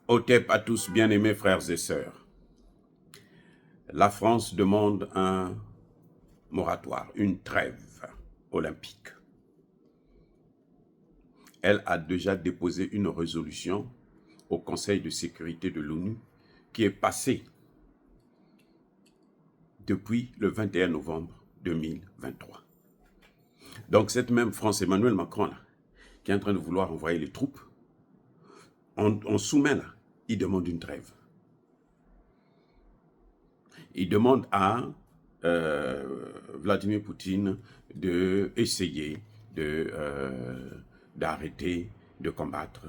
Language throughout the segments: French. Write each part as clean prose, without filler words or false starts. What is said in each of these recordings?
Otep à tous, bien-aimés frères et sœurs. La France demande un moratoire, une trêve olympique. Elle a déjà déposé une résolution au Conseil de sécurité de l'ONU qui est passée depuis le 21 novembre 2023. Donc cette même France, Emmanuel Macron, là, qui est en train de vouloir envoyer les troupes, on soumet là, il demande une trêve. Il demande à Vladimir Poutine d'essayer d'arrêter de combattre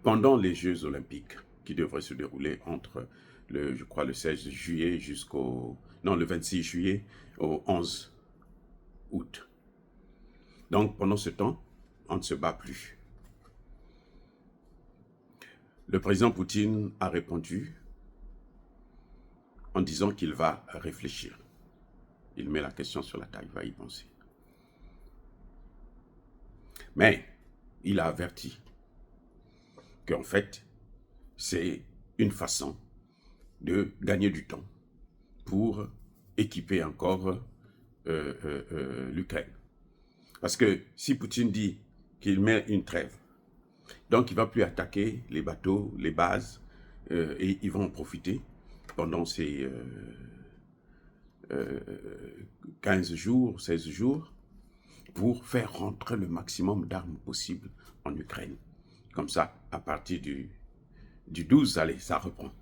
pendant les Jeux Olympiques qui devraient se dérouler entre, je crois, le 16 juillet jusqu'au... Non, le 26 juillet au 11 août. Donc, pendant ce temps, on ne se bat plus. Le président Poutine a répondu en disant qu'il va réfléchir. Il met la question sur la table, il va y penser. Mais il a averti qu'en fait, c'est une façon de gagner du temps pour équiper encore l'Ukraine. Parce que si Poutine dit qu'il met une trêve, donc il ne va plus attaquer les bateaux, les bases, et ils vont en profiter pendant ces 15 jours, 16 jours, pour faire rentrer le maximum d'armes possible en Ukraine. Comme ça, à partir du 12, allez, ça reprend.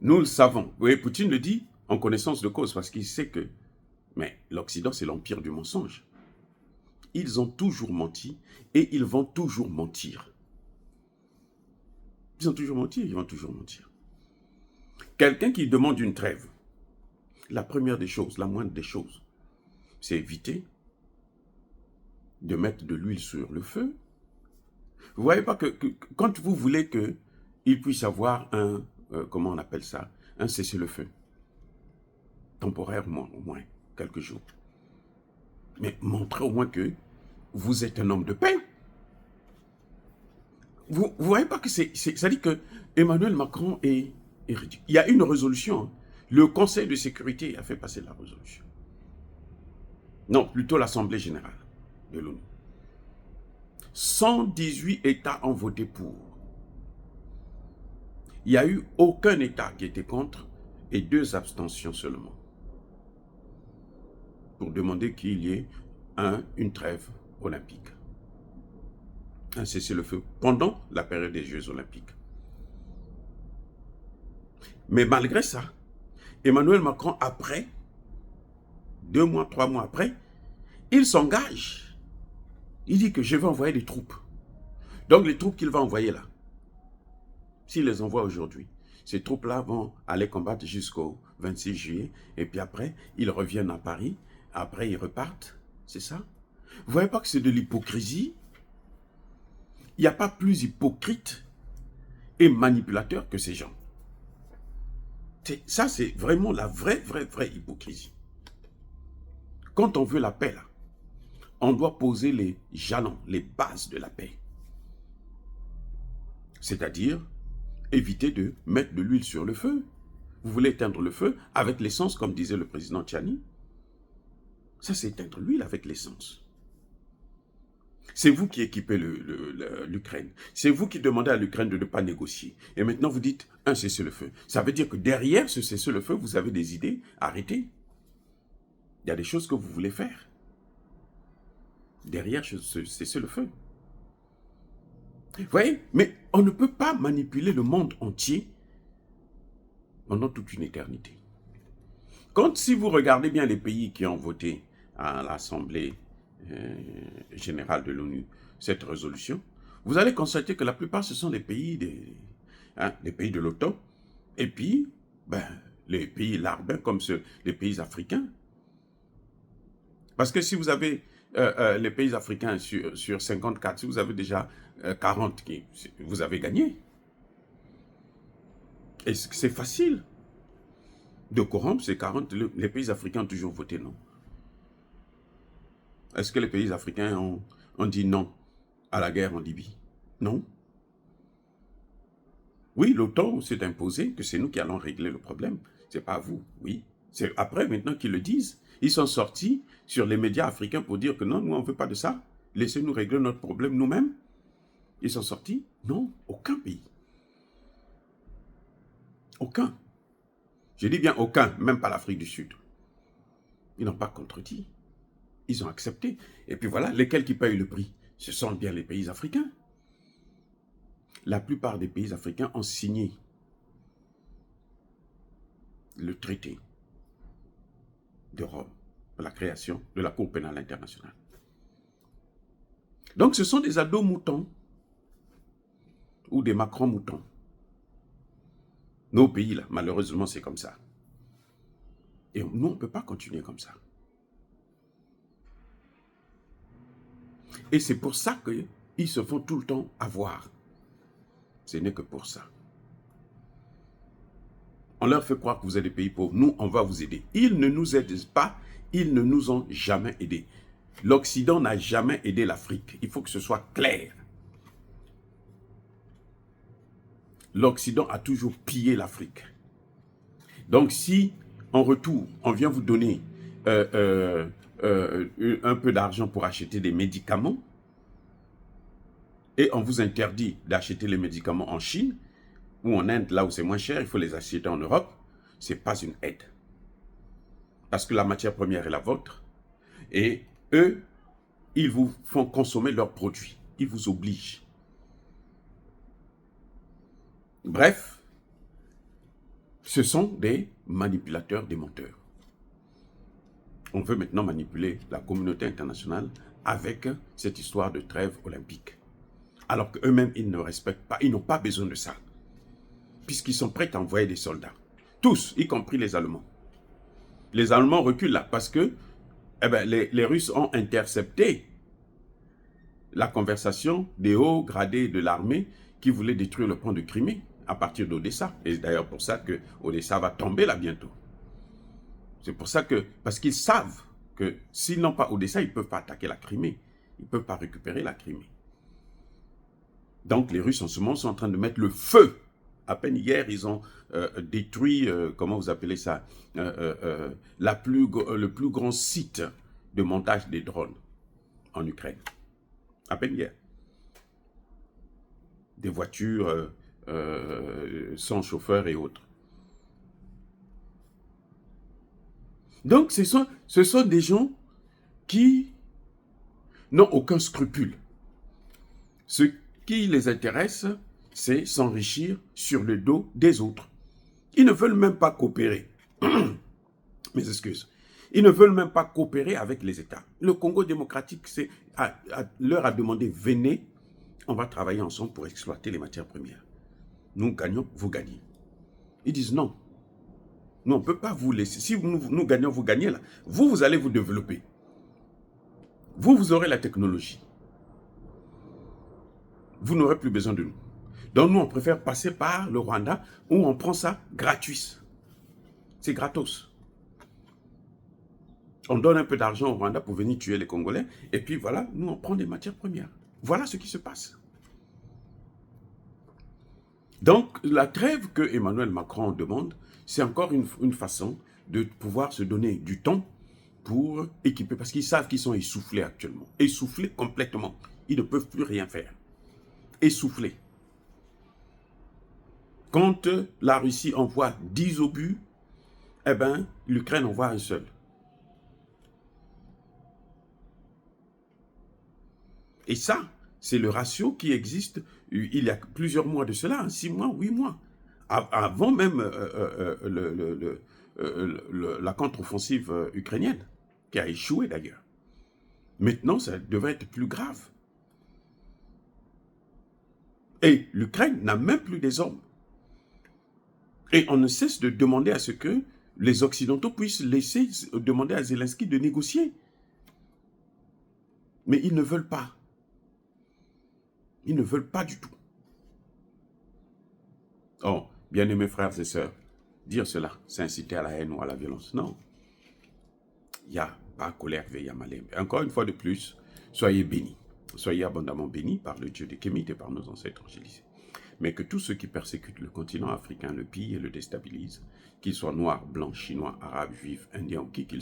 Nous le savons. Oui, Poutine le dit en connaissance de cause, parce qu'il sait que... Mais l'Occident, c'est l'empire du mensonge. Ils ont toujours menti et ils vont toujours mentir. Ils ont toujours menti, ils vont toujours mentir. Quelqu'un qui demande une trêve, la première des choses, la moindre des choses, c'est éviter de mettre de l'huile sur le feu. Vous ne voyez pas que quand vous voulez qu'il puisse avoir un, comment on appelle ça, un cessez-le-feu, temporairement au moins, quelques jours. Mais montrez au moins que vous êtes un homme de paix. Vous ne voyez pas que ça dit que Emmanuel Macron est ridicule. Il y a une résolution. Hein. Le Conseil de sécurité a fait passer la résolution. Non, plutôt l'Assemblée générale de l'ONU. 118 États ont voté pour. Il n'y a eu aucun État qui était contre et 2 abstentions seulement. Pour demander qu'il y ait une trêve olympique. Un cessez-le-feu pendant la période des Jeux olympiques. Mais malgré ça, Emmanuel Macron, après, 2 mois, 3 mois après, il s'engage. Il dit que je vais envoyer des troupes. Donc les troupes qu'il va envoyer là, s'il les envoie aujourd'hui, ces troupes-là vont aller combattre jusqu'au 26 juillet, et puis après, ils reviennent à Paris, après ils repartent, c'est ça? Vous ne voyez pas que c'est de l'hypocrisie? Il n'y a pas plus hypocrite et manipulateur que ces gens. Ça, c'est vraiment la vraie hypocrisie. Quand on veut la paix, là, on doit poser les jalons, les bases de la paix. C'est-à-dire, éviter de mettre de l'huile sur le feu. Vous voulez éteindre le feu avec l'essence, comme disait le président Tchani. Ça, c'est éteindre l'huile avec l'essence. C'est vous qui équipez l'Ukraine. C'est vous qui demandez à l'Ukraine de ne pas négocier. Et maintenant, vous dites un cessez-le-feu. Ça veut dire que derrière ce cessez-le-feu, vous avez des idées. Arrêtez. Il y a des choses que vous voulez faire. Derrière ce cessez-le-feu. Vous voyez? Mais on ne peut pas manipuler le monde entier pendant toute une éternité. Si vous regardez bien les pays qui ont voté à l'Assemblée générale de l'ONU cette résolution, vous allez constater que la plupart, ce sont des pays des pays de l'OTAN, et puis les pays larbins comme les pays africains. Parce que si vous avez les pays africains sur 54, si vous avez déjà 40, vous avez gagné. Et c'est facile de corrompre ces 40. Les pays africains ont toujours voté non. Est-ce que les pays africains ont dit non à la guerre en Libye? Non. Oui, l'OTAN s'est imposé que c'est nous qui allons régler le problème. C'est pas vous, oui. C'est après, maintenant qu'ils le disent. Ils sont sortis sur les médias africains pour dire que non, nous, on ne veut pas de ça. Laissez-nous régler notre problème nous-mêmes. Ils sont sortis? Non, aucun pays. Aucun. Je dis bien aucun, même pas l'Afrique du Sud. Ils n'ont pas contredit. Ils ont accepté. Et puis voilà, lesquels qui payent le prix? Ce sont bien les pays africains. La plupart des pays africains ont signé le traité de Rome, de la création de la Cour pénale internationale. Donc ce sont des ados moutons ou des Macron moutons. Nos pays, là, malheureusement, c'est comme ça. Et nous, on ne peut pas continuer comme ça. Et c'est pour ça qu'ils se font tout le temps avoir. Ce n'est que pour ça. On leur fait croire que vous êtes des pays pauvres. Nous, on va vous aider. Ils ne nous aident pas. Ils ne nous ont jamais aidés. L'Occident n'a jamais aidé l'Afrique. Il faut que ce soit clair. L'Occident a toujours pillé l'Afrique. Donc, si, en retour, on vient vous donner un peu d'argent pour acheter des médicaments, et on vous interdit d'acheter les médicaments en Chine, ou en Inde, là où c'est moins cher, il faut les acheter en Europe, ce n'est pas une aide. Parce que la matière première est la vôtre, et eux, ils vous font consommer leurs produits. Ils vous obligent. Bref, ce sont des manipulateurs, des menteurs. On veut maintenant manipuler la communauté internationale avec cette histoire de trêve olympique. Alors qu'eux-mêmes, ils ne respectent pas, ils n'ont pas besoin de ça. Puisqu'ils sont prêts à envoyer des soldats. Tous, y compris les Allemands. Les Allemands reculent là parce que les Russes ont intercepté la conversation des hauts gradés de l'armée qui voulaient détruire le pont de Crimée à partir d'Odessa. Et c'est d'ailleurs pour ça que Odessa va tomber là bientôt. C'est pour ça que, parce qu'ils savent que s'ils n'ont pas Odessa, ils ne peuvent pas attaquer la Crimée. Ils ne peuvent pas récupérer la Crimée. Donc les Russes en ce moment sont en train de mettre le feu. À peine hier, ils ont détruit, comment vous appelez ça, le plus grand site de montage des drones en Ukraine. À peine hier. Des voitures sans chauffeur et autres. Donc ce sont des gens qui n'ont aucun scrupule. Ce qui les intéresse, c'est s'enrichir sur le dos des autres. Ils ne veulent même pas coopérer. Mes excuses. Ils ne veulent même pas coopérer avec les États. Le Congo démocratique leur a demandé, venez, on va travailler ensemble pour exploiter les matières premières. Nous gagnons, vous gagnez. Ils disent non. Nous, on ne peut pas vous laisser. Si nous gagnons, vous gagnez là. Vous allez vous développer. Vous aurez la technologie. Vous n'aurez plus besoin de nous. Donc nous, on préfère passer par le Rwanda où on prend ça gratuit. C'est gratos. On donne un peu d'argent au Rwanda pour venir tuer les Congolais. Et puis voilà, nous, on prend des matières premières. Voilà ce qui se passe. Donc, la trêve que Emmanuel Macron demande, c'est encore une façon de pouvoir se donner du temps pour équiper. Parce qu'ils savent qu'ils sont essoufflés actuellement. Essoufflés complètement. Ils ne peuvent plus rien faire. Essoufflés. Quand la Russie envoie 10 obus, eh bien, l'Ukraine envoie un seul. Et ça, c'est le ratio qui existe il y a plusieurs mois de cela, 6 mois, 8 mois. Avant même la contre-offensive ukrainienne, qui a échoué d'ailleurs. Maintenant, ça devrait être plus grave. Et l'Ukraine n'a même plus des hommes. Et on ne cesse de demander à ce que les Occidentaux puissent laisser demander à Zelensky de négocier. Mais ils ne veulent pas. Ils ne veulent pas du tout. Oh, bien-aimés frères et sœurs, dire cela, c'est inciter à la haine ou à la violence. Non. Il n'y a pas colère, veille à malin. Encore une fois de plus, soyez bénis. Soyez abondamment bénis par le Dieu de Kémite et par nos ancêtres angélisés. mais que tous ceux qui persécutent le continent africain le pillent et le déstabilisent, qu'ils soient noirs, blancs, chinois, arabes, juifs, indiens ou qui qu'ils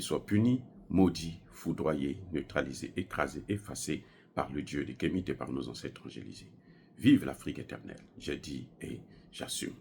soient punis, maudits, foudroyés, neutralisés, écrasés, effacés par le Dieu des Kémites et par nos ancêtres angélisés. Vive l'Afrique éternelle, j'ai dit et j'assume.